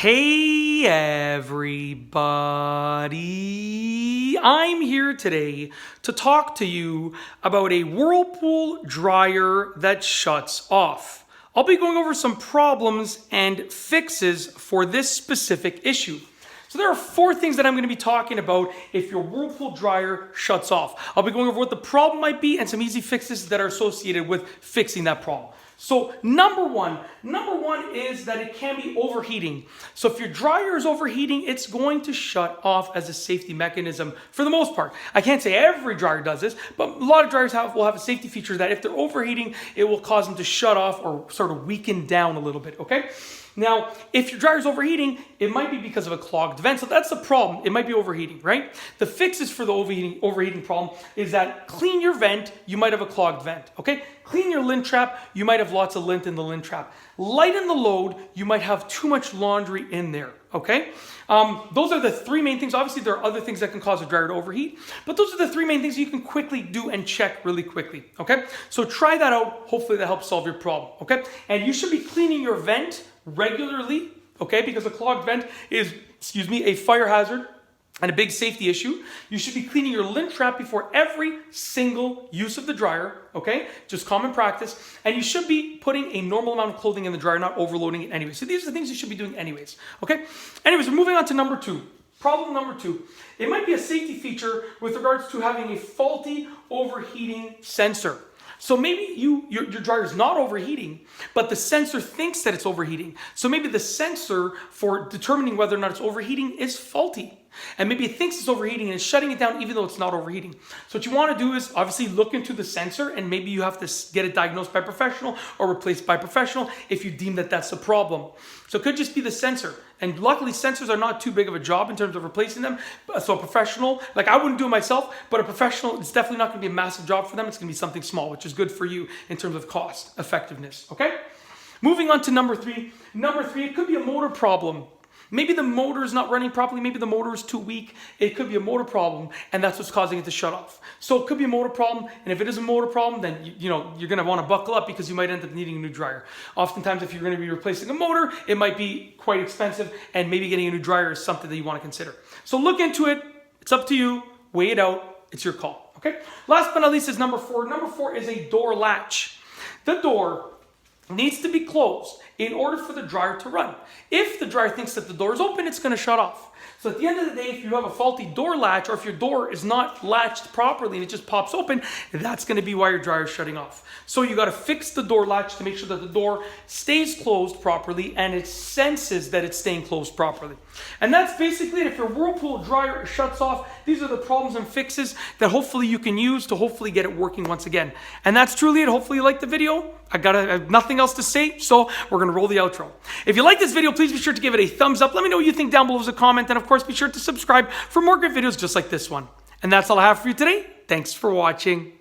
Hey everybody, I'm here today to talk to you about a Whirlpool dryer that shuts off. I'll be going over some problems and fixes for this specific issue. So there are 4 things that I'm going to be talking about if your Whirlpool dryer shuts off. I'll be going over what the problem might be and some easy fixes that are associated with fixing that problem. So number one is that it can be overheating. So if your dryer is overheating, it's going to shut off as a safety mechanism for the most part. I can't say every dryer does this, but a lot of dryers will have a safety feature that if they're overheating, it will cause them to shut off or sort of weaken down a little bit, okay? Now, if your dryer is overheating, it might be because of a clogged vent. So that's the problem. It might be overheating, right? The fixes for the overheating problem is that clean your vent, you might have a clogged vent, okay? Clean your lint trap, you might have lots of lint in the lint trap. Lighten the load, you might have too much laundry in there, okay? Those are the 3 main things. Obviously, there are other things that can cause a dryer to overheat, but those are the 3 main things you can quickly do and check really quickly, okay? So try that out. Hopefully that helps solve your problem, okay? And you should be cleaning your vent regularly, okay? Because a clogged vent is, a fire hazard and a big safety issue. You should be cleaning your lint trap before every single use of the dryer, okay? Just common practice. And you should be putting a normal amount of clothing in the dryer, not overloading it anyway. So these are the things you should be doing anyways, okay? Anyways, we're moving on to number 2. Problem number 2. It might be a safety feature with regards to having a faulty overheating sensor. So maybe your dryer is not overheating, but the sensor thinks that it's overheating. So maybe the sensor for determining whether or not it's overheating is faulty. And maybe it thinks it's overheating and it's shutting it down even though it's not overheating. So what you want to do is obviously look into the sensor, and maybe you have to get it diagnosed by a professional or replaced by a professional if you deem that that's the problem. So it could just be the sensor. And luckily sensors are not too big of a job in terms of replacing them. So a professional, like I wouldn't do it myself, but a professional, it's definitely not going to be a massive job for them. It's going to be something small, which is good for you in terms of cost effectiveness, okay? Moving on to number 3. Number 3, it could be a motor problem. Maybe the motor is not running properly. Maybe the motor is too weak. It could be a motor problem, and that's what's causing it to shut off. So it could be a motor problem, and if it is a motor problem, then you're going to want to buckle up because you might end up needing a new dryer. Oftentimes, if you're going to be replacing a motor, it might be quite expensive, and maybe getting a new dryer is something that you want to consider. So look into it. It's up to you. Weigh it out. It's your call. Okay. Last but not least is number 4. Number 4 is a door latch. The door needs to be closed in order for the dryer to run. If the dryer thinks that the door is open, it's going to shut off. So at the end of the day, if you have a faulty door latch, or if your door is not latched properly and it just pops open, that's going to be why your dryer is shutting off. So you got to fix the door latch to make sure that the door stays closed properly and it senses that it's staying closed properly. And that's basically it. If your Whirlpool dryer shuts off, these are the problems and fixes that hopefully you can use to hopefully get it working once again. And that's truly it. Hopefully you liked the video. I have nothing else to say, so we're going to roll the outro. If you like this video, please be sure to give it a thumbs up. Let me know what you think down below as a comment. And of course, be sure to subscribe for more great videos just like this one. And that's all I have for you today. Thanks for watching.